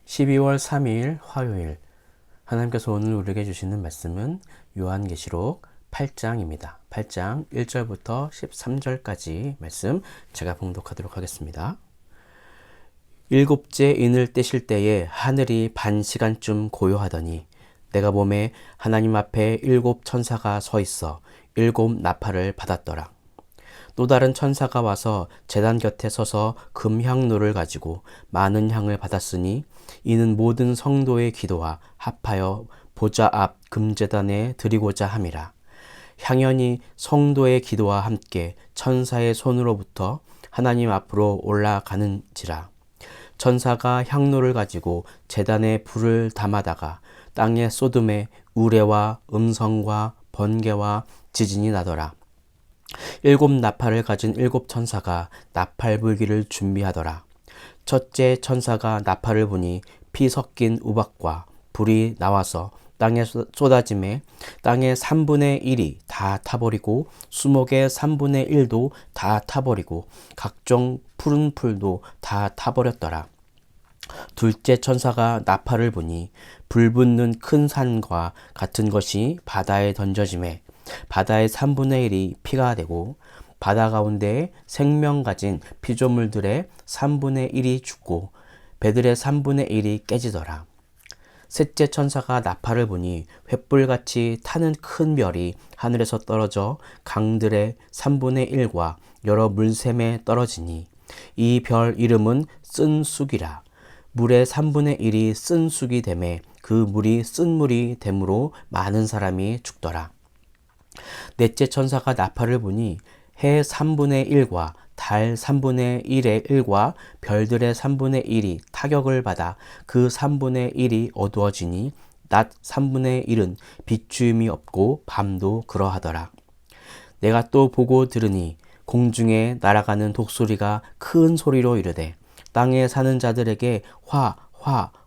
12월 3일 화요일 하나님께서 오늘 우리에게 주시는 말씀은 요한계시록 8장입니다. 8장 1절부터 13절까지 말씀 제가 봉독하도록 하겠습니다. 일곱째 인을 떼실 때에 하늘이 반 시간쯤 고요하더니 내가 보매 하나님 앞에 일곱 천사가 서 있어 일곱 나팔을 받았더라. 또 다른 천사가 와서 제단 곁에 서서 금향로를 가지고 많은 향을 받았으니 이는 모든 성도의 기도와 합하여 보좌 앞 금제단에 드리고자 함이라. 향연이 성도의 기도와 함께 천사의 손으로부터 하나님 앞으로 올라가는지라. 천사가 향로를 가지고 제단에 불을 담아다가 땅에 쏟음에 우레와 음성과 번개와 지진이 나더라. 일곱 나팔을 가진 일곱 천사가 나팔 불기를 준비하더라. 첫째 천사가 나팔을 부니 피 섞인 우박과 불이 나와서 땅에 쏟아짐에 땅의 3분의 1이 다 타버리고 수목의 3분의 1도 다 타버리고 각종 푸른 풀도 다 타버렸더라. 둘째 천사가 나팔을 부니 불 붙는 큰 산과 같은 것이 바다에 던져짐에 바다의 3분의 1이 피가 되고 바다 가운데 생명 가진 피조물들의 3분의 1이 죽고 배들의 3분의 1이 깨지더라. 셋째 천사가 나팔을 부니 횃불같이 타는 큰 별이 하늘에서 떨어져 강들의 3분의 1과 여러 물샘에 떨어지니 이 별 이름은 쓴 쑥이라. 물의 3분의 1이 쓴 쑥이 되매 그 물이 쓴 물이 되므로 많은 사람이 죽더라. 넷째 천사가 나팔을 부니 해 3분의 1과 달 3분의 1의 1과 별들의 3분의 1이 타격을 받아 그 3분의 1이 어두워지니 낮 3분의 1은 비추임이 없고 밤도 그러하더라. 내가 또 보고 들으니 공중에 날아가는 독수리가 큰 소리로 이르되 땅에 사는 자들에게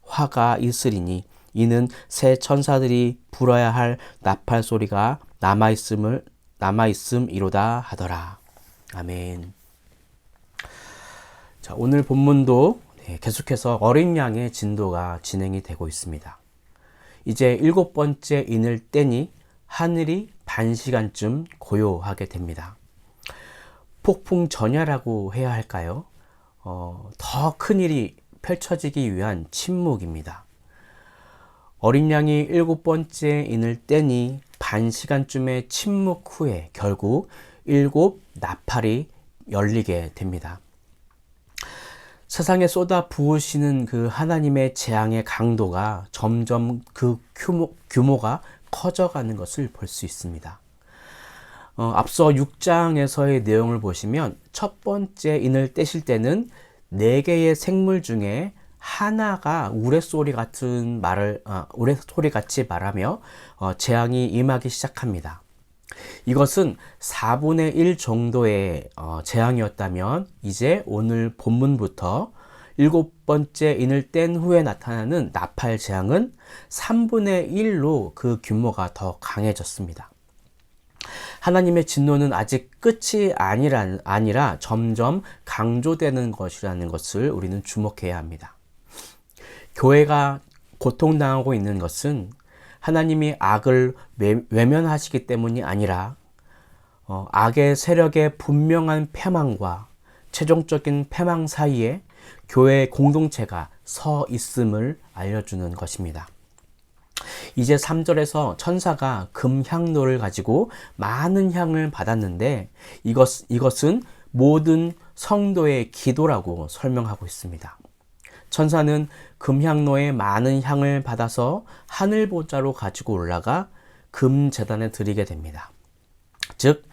화가 있으리니 이는 새 천사들이 불어야 할 나팔 소리가 남아있음이로다 하더라. 아멘. 자, 오늘 본문도 계속해서 어린 양의 진도가 진행이 되고 있습니다. 이제 일곱 번째 인을 떼니 하늘이 반 시간쯤 고요하게 됩니다. 폭풍 전야라고 해야 할까요? 더 큰 일이 펼쳐지기 위한 침묵입니다. 어린 양이 일곱 번째 인을 떼니 반 시간쯤의 침묵 후에 결국 일곱 나팔이 열리게 됩니다. 세상에 쏟아 부으시는 그 하나님의 재앙의 강도가 점점 그 규모가 커져가는 것을 볼 수 있습니다. 앞서 6장에서의 내용을 보시면 첫 번째 인을 떼실 때는 4개의 생물 중에 하나가 우레소리 같이 말하며 재앙이 임하기 시작합니다. 이것은 4분의 1 정도의 재앙이었다면 이제 오늘 본문부터 일곱 번째 인을 뗀 후에 나타나는 나팔 재앙은 3분의 1로 그 규모가 더 강해졌습니다. 하나님의 진노는 아직 끝이 아니라 점점 강조되는 것이라는 것을 우리는 주목해야 합니다. 교회가 고통당하고 있는 것은 하나님이 악을 외면하시기 때문이 아니라 악의 세력의 분명한 패망과 최종적인 패망 사이에 교회의 공동체가 서 있음을 알려주는 것입니다. 이제 3절에서 천사가 금향로를 가지고 많은 향을 받았는데 이것은 모든 성도의 기도라고 설명하고 있습니다. 천사는 금향로에 많은 향을 받아서 하늘보좌로 가지고 올라가 금제단에 드리게 됩니다. 즉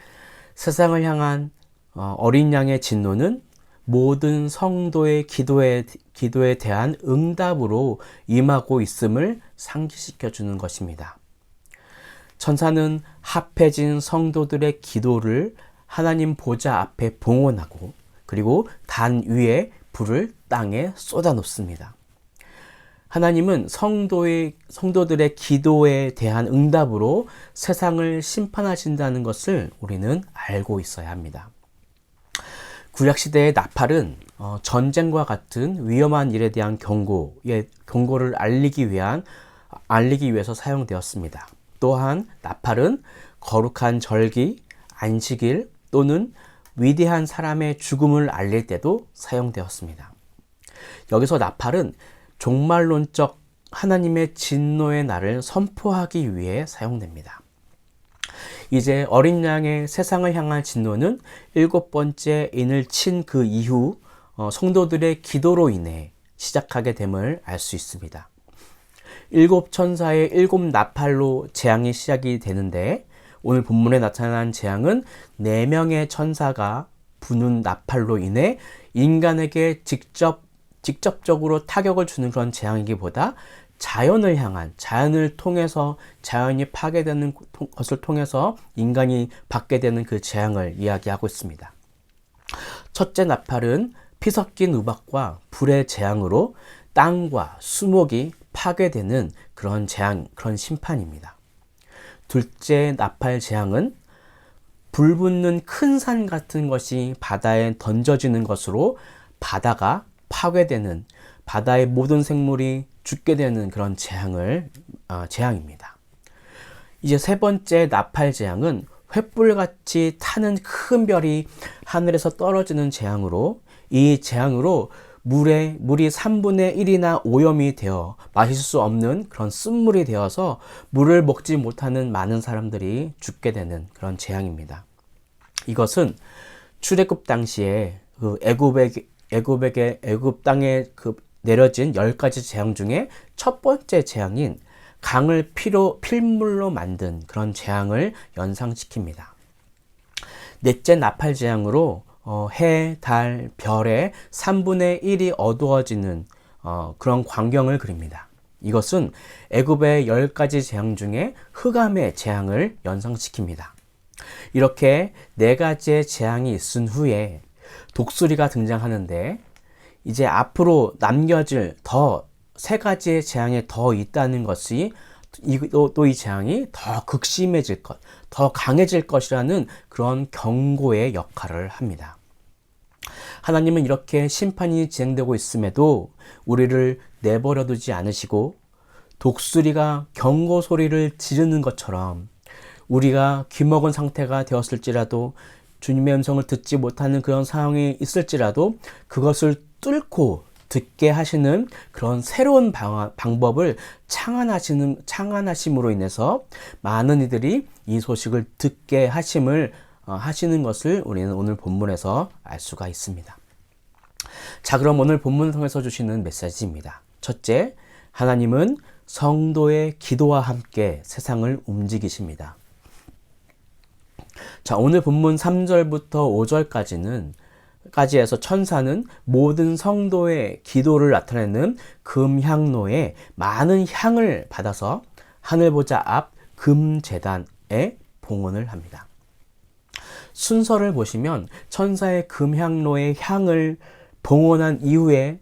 세상을 향한 어린 양의 진노는 모든 성도의 기도에 대한 응답으로 임하고 있음을 상기시켜 주는 것입니다. 천사는 합해진 성도들의 기도를 하나님 보좌 앞에 봉헌하고 그리고 단 위에 불을 땅에 쏟아 놓습니다. 하나님은 성도들의 기도에 대한 응답으로 세상을 심판하신다는 것을 우리는 알고 있어야 합니다. 구약시대의 나팔은 전쟁과 같은 위험한 일에 대한 경고를 알리기 위해서 사용되었습니다. 또한 나팔은 거룩한 절기, 안식일 또는 위대한 사람의 죽음을 알릴 때도 사용되었습니다. 여기서 나팔은 종말론적 하나님의 진노의 날을 선포하기 위해 사용됩니다. 이제 어린 양의 세상을 향한 진노는 7번째 인을 친 그 이후 성도들의 기도로 인해 시작하게 됨을 알 수 있습니다. 7천사의 7나팔로 재앙이 시작이 되는데 오늘 본문에 나타난 재앙은 4명의 천사가 부는 나팔로 인해 인간에게 직접적으로 타격을 주는 그런 재앙이기보다 자연을 통해서 자연이 파괴되는 것을 통해서 인간이 받게 되는 그 재앙을 이야기하고 있습니다. 첫째 나팔은 피 섞인 우박과 불의 재앙으로 땅과 수목이 파괴되는 그런 심판입니다. 둘째 나팔 재앙은 불 붙는 큰 산 같은 것이 바다에 던져지는 것으로 바다가 파괴되는, 바다의 모든 생물이 죽게 되는 그런 재앙입니다. 이제 세 번째 나팔 재앙은 횃불같이 타는 큰 별이 하늘에서 떨어지는 재앙으로, 이 재앙으로 물이 3분의 1이나 오염이 되어 마실 수 없는 그런 쓴물이 되어서 물을 먹지 못하는 많은 사람들이 죽게 되는 그런 재앙입니다. 이것은 출애굽 당시에 그 애굽 땅에 내려진 10가지 재앙 중에 첫 번째 재앙인 강을 필물로 만든 그런 재앙을 연상시킵니다. 넷째 나팔 재앙으로 해, 달, 별의 3분의 1이 어두워지는 그런 광경을 그립니다. 이것은 애굽의 10가지 재앙 중에 흑암의 재앙을 연상시킵니다. 이렇게 4가지의 재앙이 있은 후에 독수리가 등장하는데 이제 앞으로 남겨질 3가지의 재앙이 더 있다는 것이 또 이 재앙이 더 극심해질 것, 더 강해질 것이라는 그런 경고의 역할을 합니다. 하나님은 이렇게 심판이 진행되고 있음에도 우리를 내버려 두지 않으시고 독수리가 경고 소리를 지르는 것처럼 우리가 귀먹은 상태가 되었을지라도 주님의 음성을 듣지 못하는 그런 상황이 있을지라도 그것을 뚫고 듣게 하시는 그런 새로운 방법을 창안하심으로 인해서 많은 이들이 이 소식을 듣게 하시는 것을 우리는 오늘 본문에서 알 수가 있습니다. 자, 그럼 오늘 본문을 통해서 주시는 메시지입니다. 첫째, 하나님은 성도의 기도와 함께 세상을 움직이십니다. 자, 오늘 본문 3절부터 5절까지에서 천사는 모든 성도의 기도를 나타내는 금향로에 많은 향을 받아서 하늘보좌 앞 금제단에 봉헌을 합니다. 순서를 보시면 천사의 금향로의 향을 봉헌한 이후에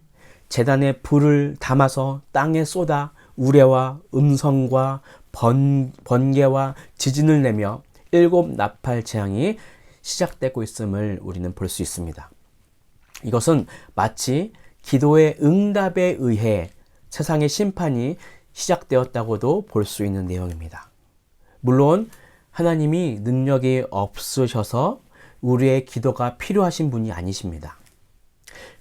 제단에 불을 담아서 땅에 쏟아 우레와 음성과 번개와 지진을 내며 7나팔 재앙이 시작되고 있음을 우리는 볼 수 있습니다. 이것은 마치 기도의 응답에 의해 세상의 심판이 시작되었다고도 볼 수 있는 내용입니다. 물론 하나님이 능력이 없으셔서 우리의 기도가 필요하신 분이 아니십니다.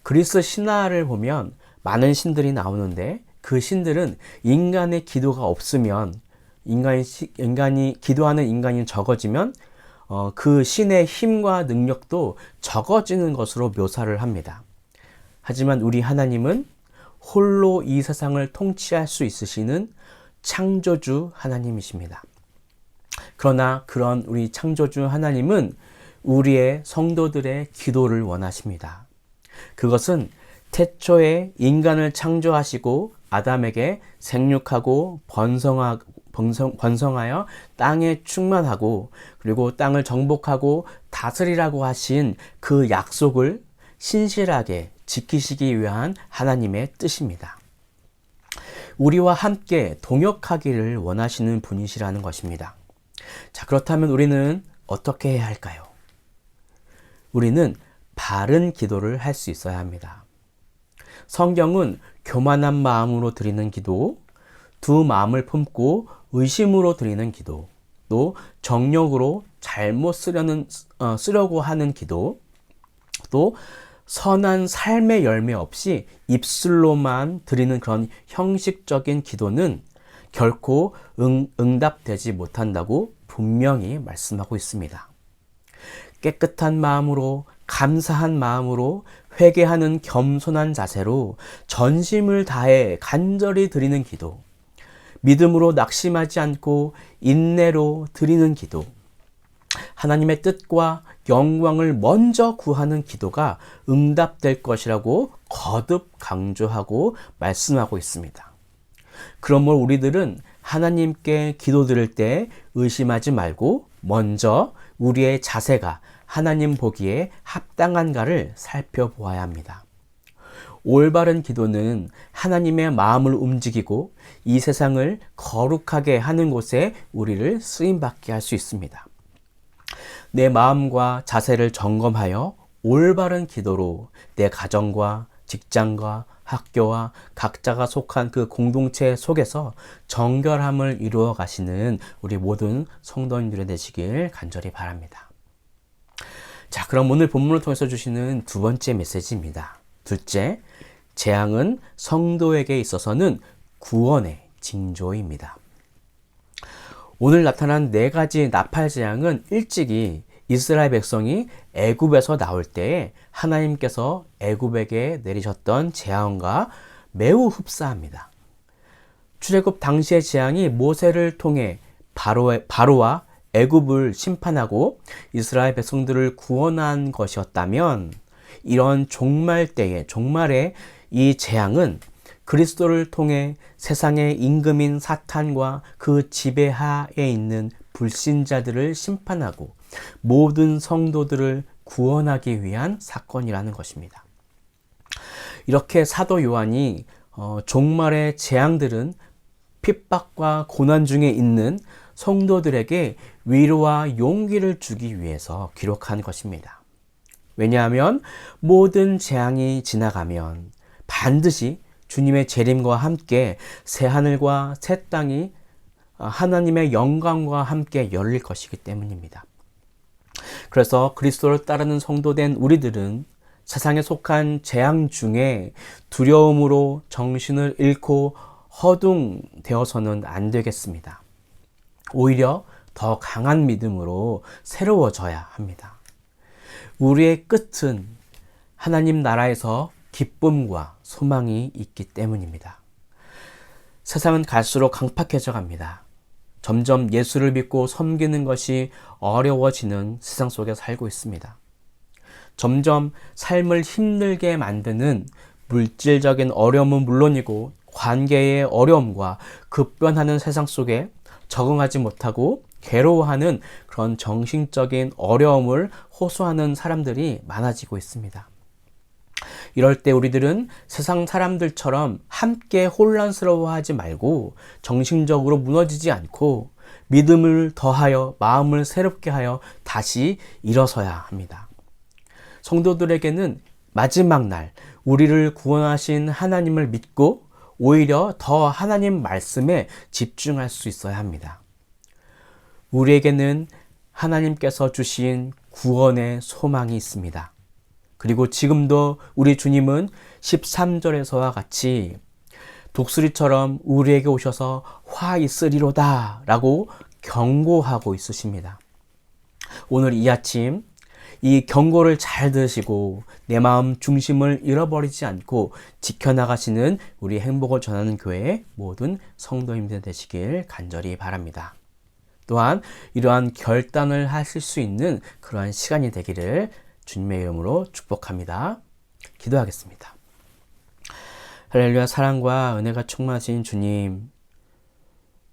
그리스 신화를 보면 많은 신들이 나오는데 그 신들은 인간의 기도가 없으면 인간이 기도하는 인간이 적어지면 그 신의 힘과 능력도 적어지는 것으로 묘사를 합니다. 하지만 우리 하나님은 홀로 이 세상을 통치할 수 있으시는 창조주 하나님이십니다. 그러나 그런 우리 창조주 하나님은 우리의 성도들의 기도를 원하십니다. 그것은 태초에 인간을 창조하시고 아담에게 생육하고 번성하여 땅에 충만하고 그리고 땅을 정복하고 다스리라고 하신 그 약속을 신실하게 지키시기 위한 하나님의 뜻입니다. 우리와 함께 동역하기를 원하시는 분이시라는 것입니다. 자, 그렇다면 우리는 어떻게 해야 할까요? 우리는 바른 기도를 할 수 있어야 합니다. 성경은 교만한 마음으로 드리는 기도, 두 마음을 품고 의심으로 드리는 기도, 또 정욕으로 잘못 쓰려고 하는 기도, 또 선한 삶의 열매 없이 입술로만 드리는 그런 형식적인 기도는 결코 응답되지 못한다고 분명히 말씀하고 있습니다. 깨끗한 마음으로, 감사한 마음으로, 회개하는 겸손한 자세로 전심을 다해 간절히 드리는 기도, 믿음으로 낙심하지 않고 인내로 드리는 기도, 하나님의 뜻과 영광을 먼저 구하는 기도가 응답될 것이라고 거듭 강조하고 말씀하고 있습니다. 그러므로 우리들은 하나님께 기도드릴 때 의심하지 말고 먼저 우리의 자세가 하나님 보기에 합당한가를 살펴보아야 합니다. 올바른 기도는 하나님의 마음을 움직이고 이 세상을 거룩하게 하는 곳에 우리를 쓰임받게 할 수 있습니다. 내 마음과 자세를 점검하여 올바른 기도로 내 가정과 직장과 학교와 각자가 속한 그 공동체 속에서 정결함을 이루어 가시는 우리 모든 성도님들이 되시길 간절히 바랍니다. 자, 그럼 오늘 본문을 통해서 주시는 두 번째 메시지입니다. 둘째, 재앙은 성도에게 있어서는 구원의 징조입니다. 오늘 나타난 네 가지 나팔 재앙은 일찍이 이스라엘 백성이 애굽에서 나올 때에 하나님께서 애굽에게 내리셨던 재앙과 매우 흡사합니다. 출애굽 당시의 재앙이 모세를 통해 바로와 애굽을 심판하고 이스라엘 백성들을 구원한 것이었다면, 이런 종말의 이 재앙은 그리스도를 통해 세상의 임금인 사탄과 그 지배하에 있는 불신자들을 심판하고 모든 성도들을 구원하기 위한 사건이라는 것입니다. 이렇게 사도 요한이 종말의 재앙들은 핍박과 고난 중에 있는 성도들에게 위로와 용기를 주기 위해서 기록한 것입니다. 왜냐하면 모든 재앙이 지나가면 반드시 주님의 재림과 함께 새 하늘과 새 땅이 하나님의 영광과 함께 열릴 것이기 때문입니다. 그래서 그리스도를 따르는 성도된 우리들은 세상에 속한 재앙 중에 두려움으로 정신을 잃고 허둥대어서는 안 되겠습니다. 오히려 더 강한 믿음으로 새로워져야 합니다. 우리의 끝은 하나님 나라에서 기쁨과 소망이 있기 때문입니다. 세상은 갈수록 강팍해져 갑니다. 점점 예수를 믿고 섬기는 것이 어려워지는 세상 속에 살고 있습니다. 점점 삶을 힘들게 만드는 물질적인 어려움은 물론이고 관계의 어려움과 급변하는 세상 속에 적응하지 못하고 괴로워하는 그런 정신적인 어려움을 호소하는 사람들이 많아지고 있습니다. 이럴 때 우리들은 세상 사람들처럼 함께 혼란스러워하지 말고 정신적으로 무너지지 않고 믿음을 더하여 마음을 새롭게 하여 다시 일어서야 합니다. 성도들에게는 마지막 날 우리를 구원하신 하나님을 믿고 오히려 더 하나님 말씀에 집중할 수 있어야 합니다. 우리에게는 하나님께서 주신 구원의 소망이 있습니다. 그리고 지금도 우리 주님은 13절에서와 같이 독수리처럼 우리에게 오셔서 화 있으리로다 라고 경고하고 있으십니다. 오늘 이 아침 이 경고를 잘 들으시고 내 마음 중심을 잃어버리지 않고 지켜나가시는 우리 행복을 전하는 교회의 모든 성도님들 되시길 간절히 바랍니다. 또한 이러한 결단을 하실 수 있는 그러한 시간이 되기를 주님의 이름으로 축복합니다. 기도하겠습니다. 할렐루야. 사랑과 은혜가 충만하신 주님,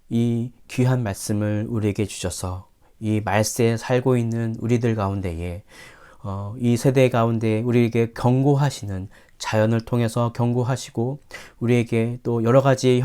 이 귀한 말씀을 우리에게 주셔서 이 말세에 살고 있는 우리들 가운데에 이 세대 가운데 우리에게 경고하시는 자연을 통해서 경고하시고 우리에게 또 여러 가지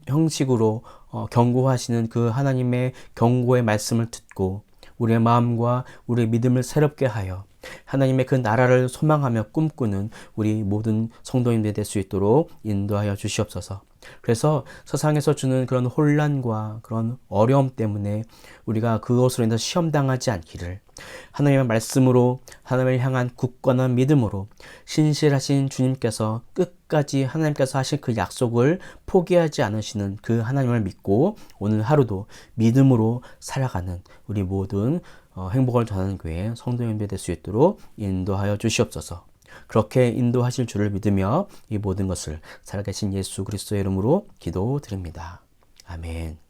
형식으로 경고하시는 그 하나님의 경고의 말씀을 듣고 우리의 마음과 우리의 믿음을 새롭게 하여 하나님의 그 나라를 소망하며 꿈꾸는 우리 모든 성도님들이 될 수 있도록 인도하여 주시옵소서. 그래서 세상에서 주는 그런 혼란과 그런 어려움 때문에 우리가 그것으로 인해서 시험당하지 않기를, 하나님의 말씀으로 하나님을 향한 굳건한 믿음으로 신실하신 주님께서 끝까지 하나님께서 하신 그 약속을 포기하지 않으시는 그 하나님을 믿고 오늘 하루도 믿음으로 살아가는 우리 모든 행복을 전하는 교회 성도님들이 될 수 있도록 인도하여 주시옵소서. 그렇게 인도하실 줄을 믿으며 이 모든 것을 살아계신 예수 그리스도의 이름으로 기도드립니다. 아멘.